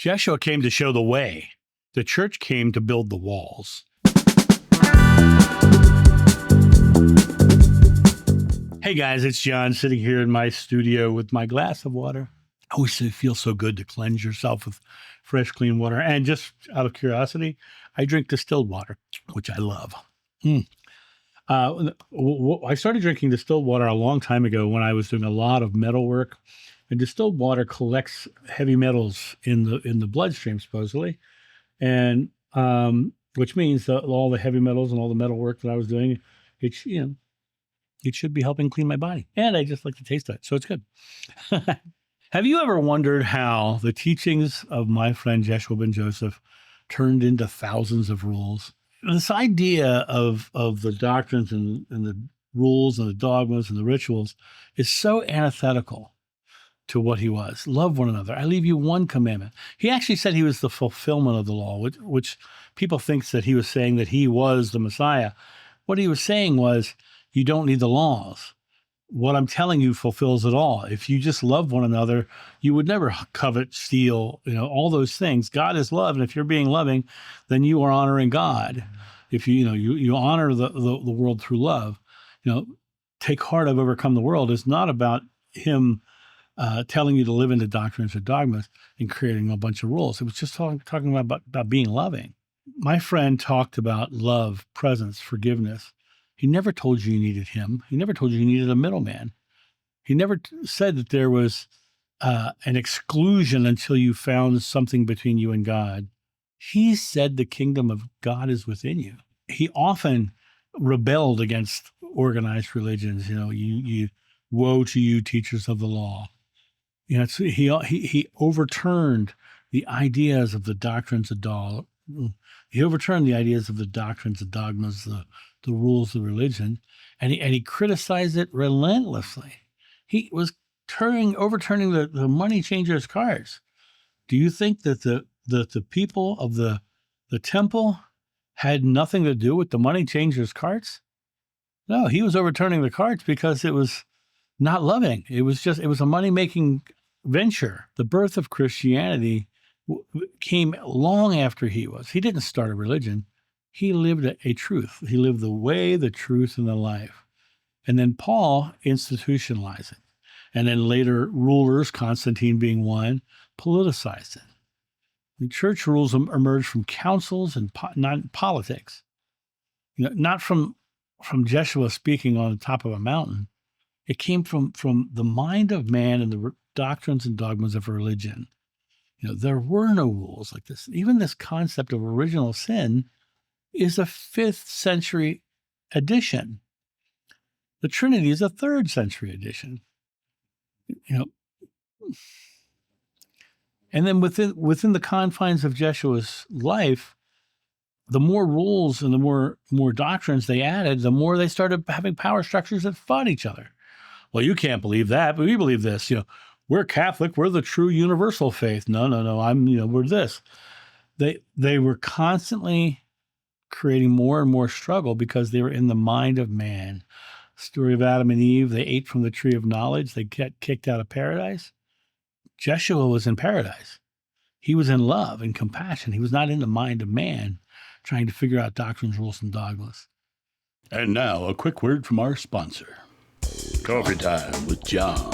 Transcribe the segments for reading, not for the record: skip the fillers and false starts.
Jeshua came to show the way. The church came to build the walls. Hey guys, it's John sitting here in my studio with my glass of water. I always say it feels so good to cleanse yourself with fresh, clean water. And just out of curiosity, I drink distilled water, which I love. I started drinking distilled water a long time ago when I was doing a lot of metal work. And distilled water collects heavy metals in the bloodstream, supposedly, and which means that all the heavy metals and all the metal work that I was doing, it should be helping clean my body. And I just like the taste of it, so it's good. Have you ever wondered how the teachings of my friend Jeshua ben Joseph turned into thousands of rules? This idea of the doctrines and the rules and the dogmas and the rituals is so antithetical to what he was. Love one another. I leave you one commandment. He actually said he was the fulfillment of the law, which people think that he was saying that he was the Messiah. What he was saying was, you don't need the laws. What I'm telling you fulfills it all. If you just love one another, you would never covet, steal, all those things. God is love, and if you're being loving, then you are honoring God. If you honor the world through love, take heart, I've overcome the world is not about him telling you to live into doctrines or dogmas and creating a bunch of rules. It was just talking about being loving. My friend talked about love, presence, forgiveness. He never told you needed him. He never told you needed a middleman. He never said that there was an exclusion until you found something between you and God. He said the kingdom of God is within you. He often rebelled against organized religions. You woe to you, teachers of the law. He overturned the ideas of the doctrines of dogma. He overturned the ideas of the doctrines, the dogmas, the rules of religion, and he criticized it relentlessly. He was overturning the money changers' cards. Do you think that the people of the temple had nothing to do with the money changers' cards? No, he was overturning the cards because it was not loving. It was a money-making venture. The birth of Christianity came long after he was. He didn't start a religion. He lived a truth. He lived the way, the truth, and the life. And then Paul institutionalized it. And then later rulers, Constantine being one, politicized it. The church rules emerged from councils and not politics. Not from Jeshua speaking on the top of a mountain. It came from the mind of man and the doctrines and dogmas of religion. There were no rules like this. Even this concept of original sin is a 5th century addition. The Trinity is a 3rd century addition. And then within the confines of Jeshua's life, the more rules and the more doctrines they added, the more they started having power structures that fought each other. Well, you can't believe that, but we believe this. We're Catholic. We're the true universal faith. No. We're this. They were constantly creating more and more struggle because they were in the mind of man. Story of Adam and Eve, they ate from the tree of knowledge. They get kicked out of paradise. Jeshua was in paradise. He was in love and compassion. He was not in the mind of man trying to figure out doctrines, rules, and dogmas. And now a quick word from our sponsor. Coffee Time with John.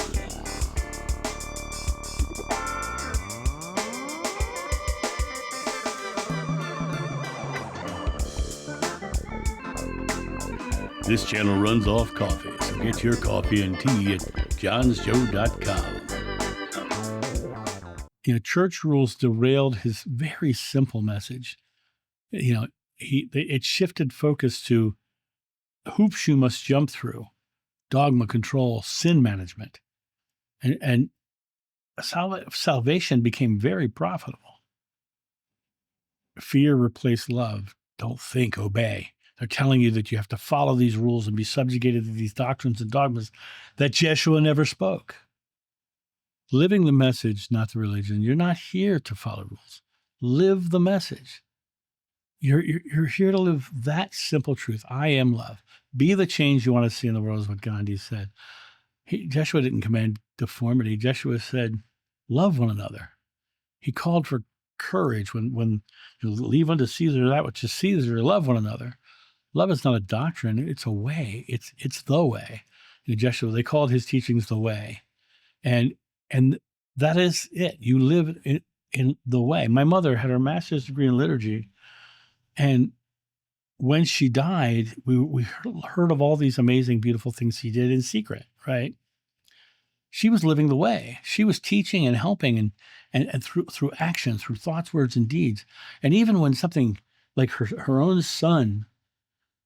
This channel runs off coffee, so get your coffee and tea at johnsjoe.com. Church rules derailed his very simple message. It shifted focus to hoops you must jump through, dogma control, sin management, and salvation became very profitable. Fear replaced love. Don't think, obey. They're telling you that you have to follow these rules and be subjugated to these doctrines and dogmas that Jeshua never spoke. Living the message, not the religion. You're not here to follow rules. Live the message. You're here to live that simple truth. I am love. Be the change you want to see in the world is what Gandhi said. Jeshua didn't command deformity. Jeshua said, love one another. He called for courage when you leave unto Caesar that which is Caesar, love one another. Love is not a doctrine; it's a way. It's the way. Jeshua, they called his teachings the way, and and that is it. You live in the way. My mother had her master's degree in liturgy, and when she died, we heard of all these amazing, beautiful things she did in secret, right? She was living the way. She was teaching and helping and through action, through thoughts, words, and deeds. And even when something like her own son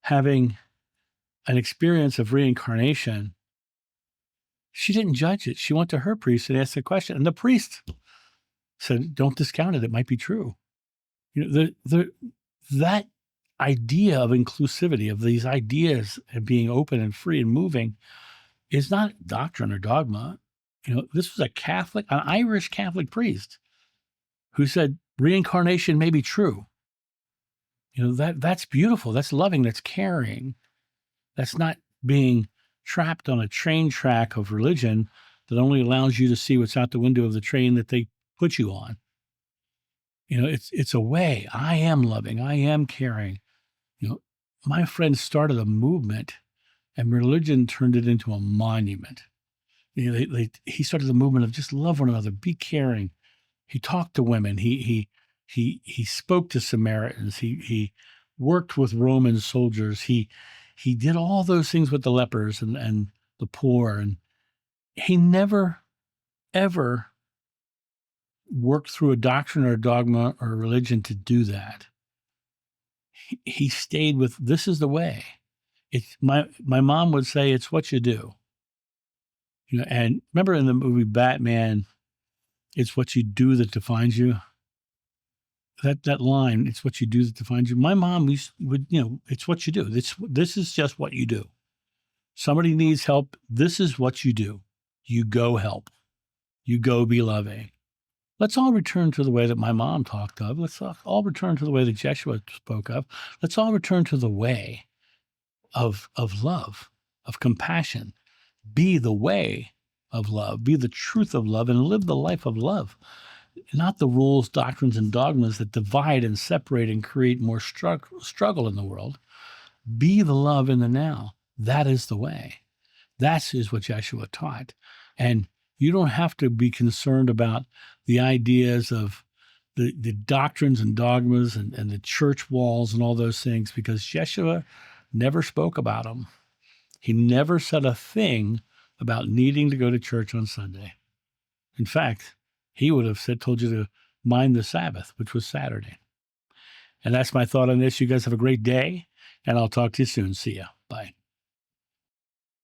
having an experience of reincarnation, she didn't judge it. She went to her priest and asked a question. And the priest said, don't discount it. It might be true. That idea of inclusivity, of these ideas and being open and free and moving, is not doctrine or dogma. This was an Irish Catholic priest who said reincarnation may be true. That's beautiful. That's loving. That's caring. That's not being trapped on a train track of religion that only allows you to see what's out the window of the train that they put you on. It's a way. I am loving. I am caring. My friend started a movement, and religion turned it into a monument. He started the movement of just love one another, be caring. He talked to women. He spoke to Samaritans. He worked with Roman soldiers. He did all those things with the lepers and the poor. And he never, ever worked through a doctrine or a dogma or a religion to do that. He stayed with, this is the way. It's my mom would say, it's what you do. And remember in the movie Batman, it's what you do that defines you. That line, it's what you do that defines you. My mom would, it's what you do. This is just what you do. Somebody needs help. This is what you do. You go help. You go be loving. Let's all return to the way that my mom talked of. Let's all return to the way that Jeshua spoke of. Let's all return to the way of love, of compassion. Be the way of love. Be the truth of love and live the life of love. Not the rules, doctrines, and dogmas that divide and separate and create more struggle in the world. Be the love in the now. That is the way. That is what Jeshua taught. And you don't have to be concerned about the ideas of the doctrines and dogmas and the church walls and all those things, because Jeshua never spoke about them. He never said a thing about needing to go to church on Sunday. In fact, he would have told you to mind the Sabbath, which was Saturday. And that's my thought on this. You guys have a great day, and I'll talk to you soon. See ya.